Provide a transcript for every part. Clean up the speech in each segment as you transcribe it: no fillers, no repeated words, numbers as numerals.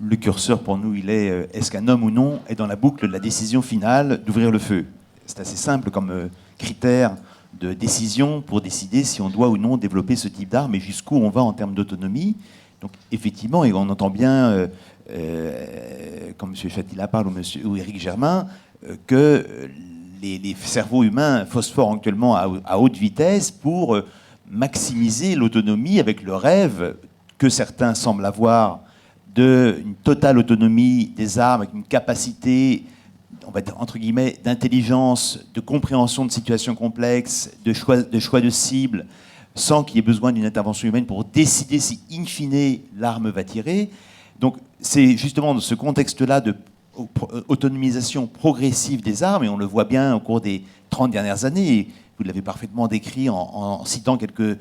le curseur pour nous, il est est-ce qu'un homme ou non est dans la boucle de la décision finale d'ouvrir le feu? C'est assez simple comme critère de décision pour décider si on doit ou non développer ce type d'arme et jusqu'où on va en termes d'autonomie. Donc effectivement, et on entend bien, comme M. Chatila parle ou Éric Germain, que les cerveaux humains phosphorent actuellement à haute vitesse pour maximiser l'autonomie avec le rêve que certains semblent avoir d'une totale autonomie des armes, avec une capacité, on va dire, entre guillemets, d'intelligence, de compréhension de situations complexes, de choix de cible, sans qu'il y ait besoin d'une intervention humaine pour décider si, in fine, l'arme va tirer. Donc, c'est justement dans ce contexte-là de autonomisation progressive des armes, et on le voit bien au cours des 30 dernières années, et vous l'avez parfaitement décrit en citant quelques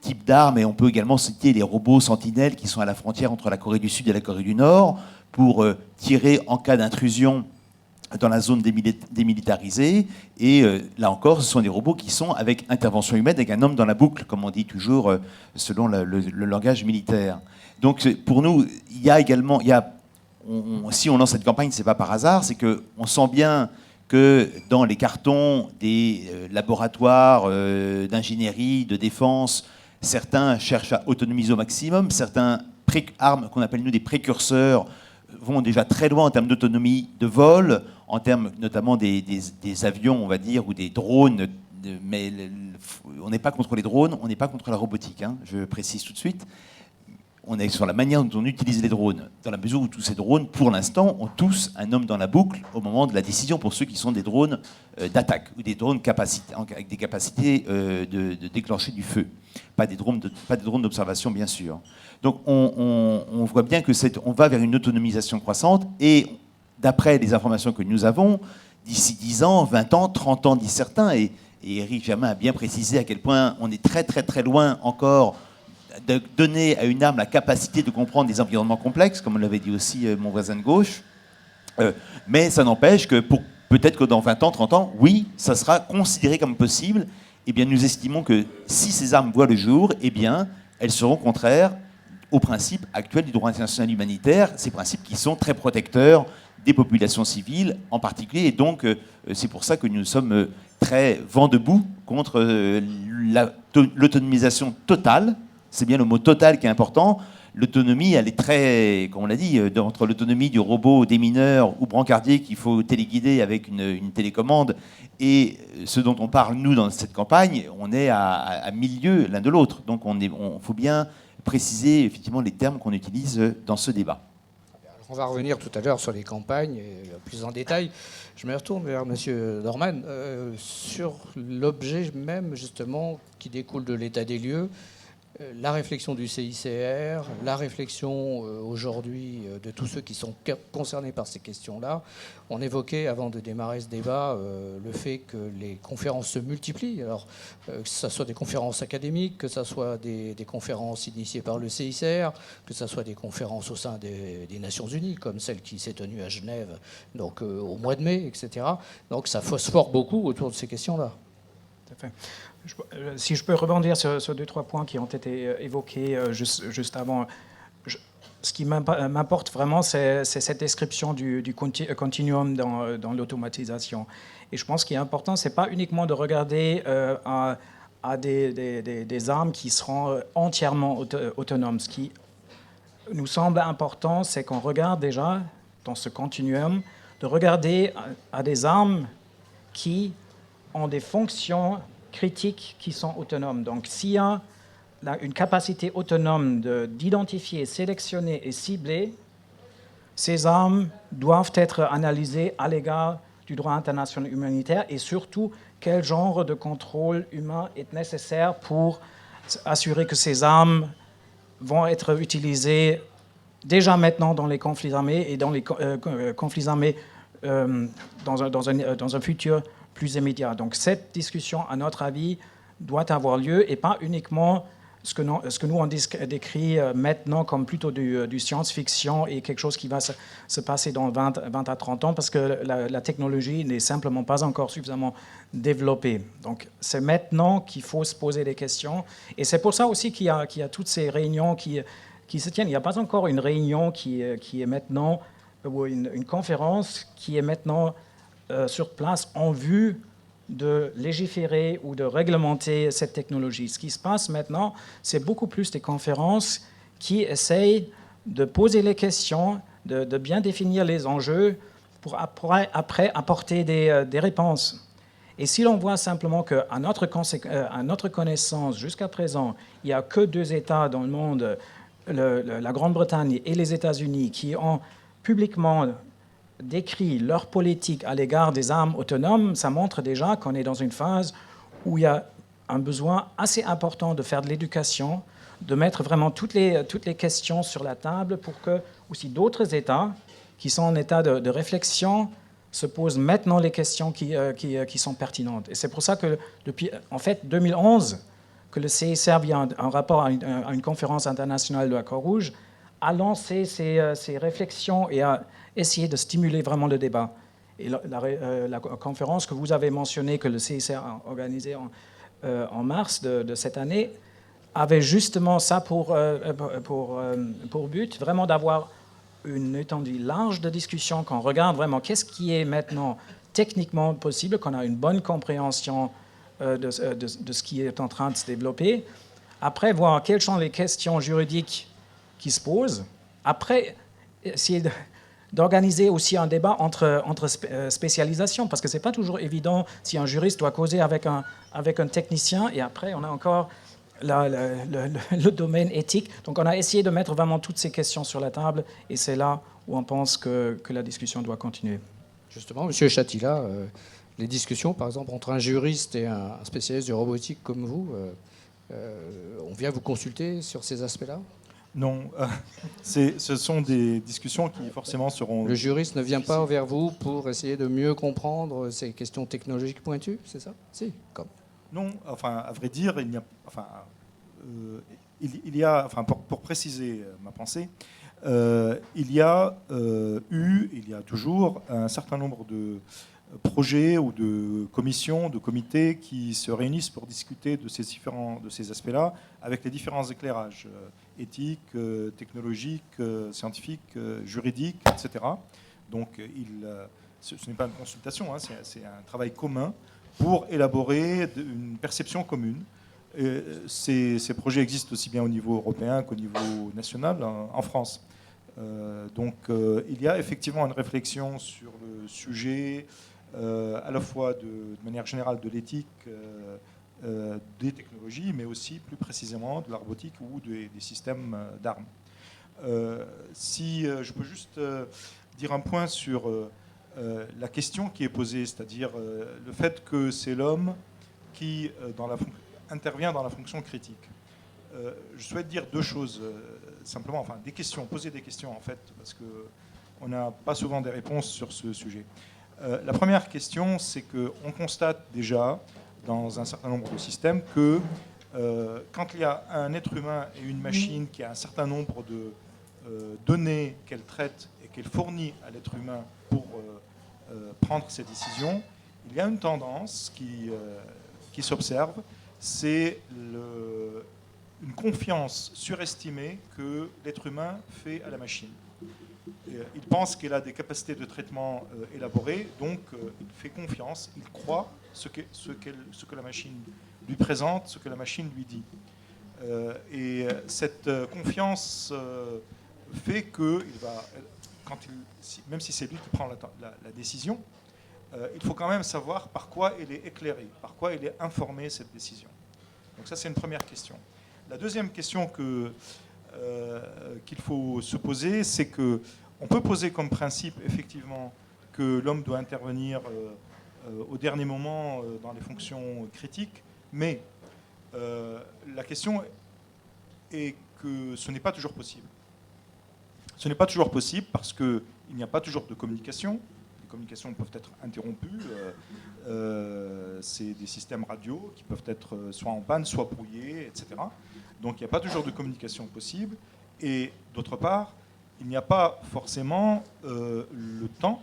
types d'armes, et on peut également citer les robots sentinelles qui sont à la frontière entre la Corée du Sud et la Corée du Nord, pour tirer en cas d'intrusion dans la zone démilitarisée. Et là encore, ce sont des robots qui sont avec intervention humaine, avec un homme dans la boucle, comme on dit toujours selon le langage militaire. Donc pour nous, il y a également, si on lance cette campagne, c'est pas par hasard, c'est qu'on sent bien que dans les cartons des laboratoires d'ingénierie, de défense, certains cherchent à autonomiser au maximum, certains armes qu'on appelle nous des précurseurs vont déjà très loin en termes d'autonomie de vol, en termes notamment des avions, on va dire, ou des drones, mais on n'est pas contre les drones, on n'est pas contre la robotique, hein, je précise tout de suite. On est sur la manière dont on utilise les drones, dans la mesure où tous ces drones, pour l'instant, ont tous un homme dans la boucle au moment de la décision, pour ceux qui sont des drones d'attaque, ou des drones avec des capacités de déclencher du feu. Pas des drones d'observation, bien sûr. Donc on voit bien on va vers une autonomisation croissante, et d'après les informations que nous avons, d'ici 10 ans, 20 ans, 30 ans, disent certains, et Éric Germain a bien précisé à quel point on est très très très loin encore de donner à une arme la capacité de comprendre des environnements complexes, comme l'avait dit aussi mon voisin de gauche. Mais ça n'empêche que peut-être que dans 20 ans, 30 ans, oui, ça sera considéré comme possible. Eh bien, nous estimons que si ces armes voient le jour, eh bien, elles seront contraires aux principes actuels du droit international humanitaire, ces principes qui sont très protecteurs des populations civiles en particulier. Et donc, c'est pour ça que nous sommes très vent debout contre l'autonomisation totale. C'est bien le mot total qui est important. L'autonomie, elle est très, comme on l'a dit, entre l'autonomie du robot démineur ou brancardier qu'il faut téléguider avec une télécommande et ce dont on parle, nous, dans cette campagne, on est à milieu l'un de l'autre. Donc, faut bien préciser, effectivement, les termes qu'on utilise dans ce débat. Alors, on va revenir tout à l'heure sur les campagnes, plus en détail. Je me retourne vers M. Dorman sur l'objet même, justement, qui découle de l'état des lieux. La réflexion du CICR, la réflexion aujourd'hui de tous ceux qui sont concernés par ces questions-là. On évoquait, avant de démarrer ce débat, le fait que les conférences se multiplient. Alors, que ce soit des conférences académiques, que ce soit des conférences initiées par le CICR, que ce soit des conférences au sein des Nations Unies, comme celle qui s'est tenue à Genève donc, au mois de mai, etc. Donc ça phosphore beaucoup autour de ces questions-là. Tout à fait. Si je peux rebondir sur 2-3 points qui ont été évoqués juste avant. Ce qui m'importe vraiment, c'est cette description du continuum dans l'automatisation. Et je pense qu'il est important, ce n'est pas uniquement de regarder à des armes qui seront entièrement autonomes. Ce qui nous semble important, c'est qu'on regarde déjà, dans ce continuum, de regarder à des armes qui ont des fonctions critiques qui sont autonomes. Donc, s'il y a une capacité autonome d'identifier, sélectionner et cibler, ces armes doivent être analysées à l'égard du droit international humanitaire et surtout quel genre de contrôle humain est nécessaire pour assurer que ces armes vont être utilisées déjà maintenant dans les conflits armés et dans les conflits armés dans un futur plus immédiat. Donc cette discussion, à notre avis, doit avoir lieu et pas uniquement ce que nous on décrit maintenant comme plutôt du science-fiction et quelque chose qui va se passer dans 20 à 30 ans parce que la technologie n'est simplement pas encore suffisamment développée. Donc c'est maintenant qu'il faut se poser des questions et c'est pour ça aussi qu'il y a toutes ces réunions qui qui se tiennent. Il n'y a pas encore une réunion qui est maintenant, ou une conférence qui est maintenant sur place en vue de légiférer ou de réglementer cette technologie. Ce qui se passe maintenant, c'est beaucoup plus des conférences qui essayent de poser les questions, de bien définir les enjeux pour après apporter des réponses. Et si l'on voit simplement qu'à notre connaissance, jusqu'à présent, il n'y a que 2 États dans le monde, la Grande-Bretagne et les États-Unis, qui ont publiquement décrit leur politique à l'égard des armes autonomes, ça montre déjà qu'on est dans une phase où il y a un besoin assez important de faire de l'éducation, de mettre vraiment toutes les questions sur la table pour que aussi d'autres États qui sont en état de réflexion se posent maintenant les questions qui sont pertinentes. Et c'est pour ça que depuis, en fait, 2011, que le CICR, via un rapport à une conférence internationale de la Croix-Rouge, a lancé ces réflexions et a essayé de stimuler vraiment le débat. Et la conférence que vous avez mentionnée, que le CICR a organisée en mars de cette année, avait justement ça pour but, vraiment d'avoir une étendue large de discussion, qu'on regarde vraiment qu'est-ce qui est maintenant techniquement possible, qu'on a une bonne compréhension de ce qui est en train de se développer. Après, voir quelles sont les questions juridiques qui se posent. Après, essayer d'organiser aussi un débat entre spécialisations, parce que ce n'est pas toujours évident si un juriste doit causer avec un technicien, et après, on a encore le domaine éthique. Donc on a essayé de mettre vraiment toutes ces questions sur la table, et c'est là où on pense que la discussion doit continuer. Justement, M. Chatila, les discussions, par exemple, entre un juriste et un spécialiste de robotique comme vous, on vient vous consulter sur ces aspects-là ? Non, ce sont des discussions qui forcément seront... Le juriste ne vient pas vers vous pour essayer de mieux comprendre ces questions technologiques pointues, c'est ça ? Si, comme. Non, enfin, à vrai dire, il y a, pour préciser ma pensée, il y a toujours un certain nombre de projets ou de commissions, de comités qui se réunissent pour discuter de ces aspects-là avec les différents éclairages éthiques, technologiques, scientifiques, juridiques, etc. Donc, ce n'est pas une consultation, hein, c'est un travail commun pour élaborer une perception commune. Ces projets existent aussi bien au niveau européen qu'au niveau national en France. Donc il y a effectivement une réflexion sur le sujet, à la fois de manière générale de l'éthique des technologies, mais aussi plus précisément de la robotique ou des systèmes d'armes. Si je peux juste dire un point sur... la question qui est posée, c'est-à-dire le fait que c'est l'homme qui intervient dans la fonction critique. Je souhaite dire 2 choses, simplement, enfin des questions, poser des questions en fait, parce qu'on n'a pas souvent des réponses sur ce sujet. La première question, c'est qu'on constate déjà dans un certain nombre de systèmes que quand il y a un être humain et une machine qui a un certain nombre de données qu'elle traite et qu'elle fournit à l'être humain pour prendre ses décisions, il y a une tendance qui s'observe, c'est une confiance surestimée que l'être humain fait à la machine. Il pense qu'elle a des capacités de traitement élaborées, donc il fait confiance, il croit ce que la machine lui présente, ce que la machine lui dit. Et cette confiance fait que même si c'est lui qui prend la décision, il faut quand même savoir par quoi elle est éclairée, par quoi elle est informée, cette décision. Donc ça, c'est une première question. La deuxième question qu'il faut se poser, c'est qu'on peut poser comme principe, effectivement, que l'homme doit intervenir au dernier moment dans les fonctions critiques, mais la question est que ce n'est pas toujours possible. Ce n'est pas toujours possible parce qu'il n'y a pas toujours de communication. Les communications peuvent être interrompues. C'est des systèmes radio qui peuvent être soit en panne, soit brouillés, etc. Donc il n'y a pas toujours de communication possible. Et d'autre part, il n'y a pas forcément le temps.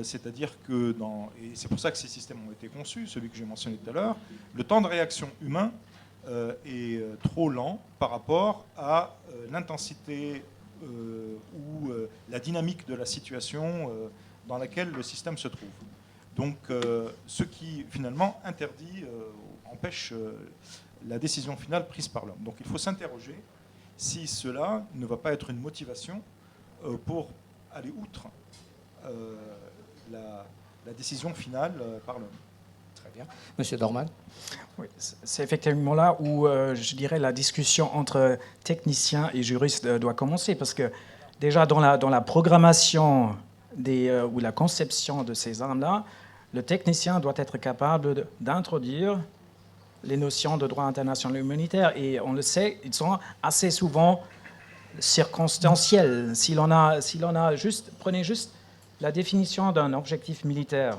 C'est-à-dire que, et c'est pour ça que ces systèmes ont été conçus, celui que j'ai mentionné tout à l'heure, le temps de réaction humain est trop lent par rapport à l'intensité ou la dynamique de la situation dans laquelle le système se trouve. Donc, ce qui finalement interdit, empêche la décision finale prise par l'homme. Donc, il faut s'interroger si cela ne va pas être une motivation pour aller outre la décision finale par l'homme. Très bien. Monsieur Dorman. Oui, c'est effectivement là où je dirais la discussion entre techniciens et juristes doit commencer, parce que déjà dans la programmation ou la conception de ces armes-là, le technicien doit être capable d'introduire les notions de droit international humanitaire. Et on le sait, ils sont assez souvent circonstanciels. Prenez juste la définition d'un objectif militaire.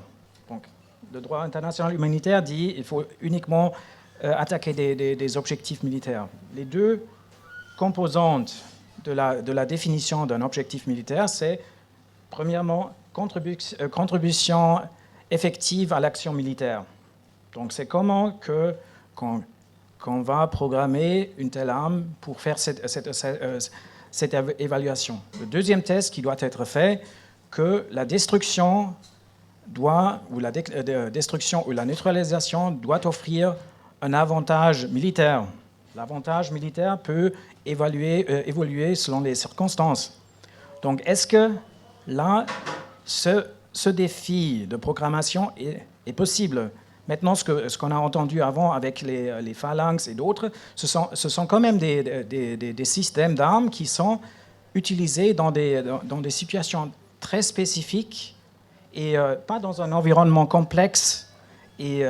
Donc, le droit international humanitaire dit qu'il faut uniquement attaquer des objectifs militaires. Les deux composantes de la définition d'un objectif militaire, c'est premièrement contribution effective à l'action militaire. Donc c'est comment qu'on va programmer une telle arme pour faire cette évaluation. Le deuxième test qui doit être fait, que la destruction ou la neutralisation doit offrir un avantage militaire. L'avantage militaire peut évoluer selon les circonstances. Donc, est-ce que là, ce défi de programmation est possible? Maintenant, ce qu'on a entendu avant avec les phalanges et d'autres, ce sont quand même des systèmes d'armes qui sont utilisés dans des situations très spécifiques et pas dans un environnement complexe et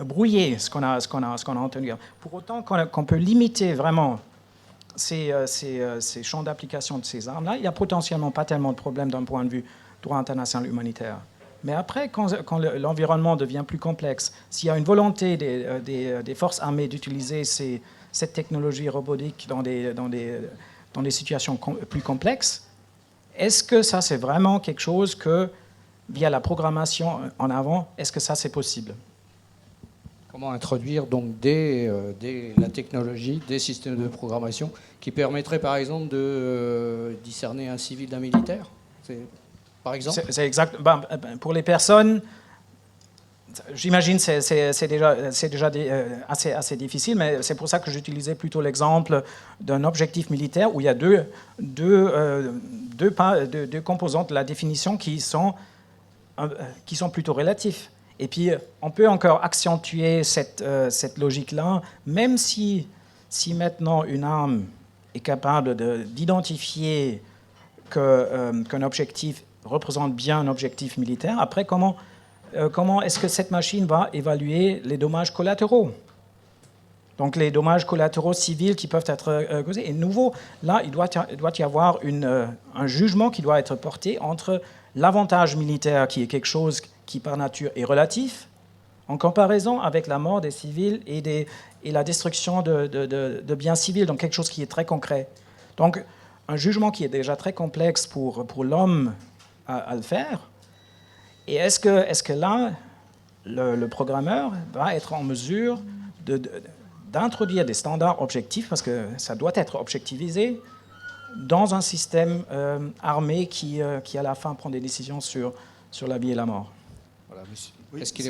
brouillé, ce qu'on a entendu. Pour autant qu'on peut limiter vraiment ces champs d'application de ces armes-là, il n'y a potentiellement pas tellement de problèmes d'un point de vue droit international humanitaire. Mais après, quand l'environnement devient plus complexe, s'il y a une volonté des forces armées d'utiliser cette technologie robotique dans des situations plus complexes, est-ce que ça, c'est vraiment quelque chose que, via la programmation en avant, est-ce que ça, c'est possible? Comment introduire donc la technologie, des systèmes de programmation qui permettraient, par exemple, de discerner un civil d'un militaire? Par exemple? C'est exact. Pour les personnes, j'imagine que c'est déjà assez difficile, mais c'est pour ça que j'utilisais plutôt l'exemple d'un objectif militaire où il y a deux composantes de la définition qui sont plutôt relatifs. Et puis, on peut encore accentuer cette logique-là, même si maintenant une arme est capable d'identifier qu'un objectif représente bien un objectif militaire. Après, comment est-ce que cette machine va évaluer les dommages collatéraux? Donc, les dommages collatéraux civils qui peuvent être causés. Et nouveau, là, il doit y avoir un jugement qui doit être porté entre l'avantage militaire, qui est quelque chose qui, par nature, est relatif, en comparaison avec la mort des civils et la destruction de biens civils, donc quelque chose qui est très concret. Donc, un jugement qui est déjà très complexe pour l'homme à le faire. Et est-ce que là, le programmeur va être en mesure d'introduire des standards objectifs, parce que ça doit être objectivisé, dans un système armé qui, à la fin, prend des décisions sur la vie et la mort? Voilà, monsieur. Oui, Est-ce qu'il est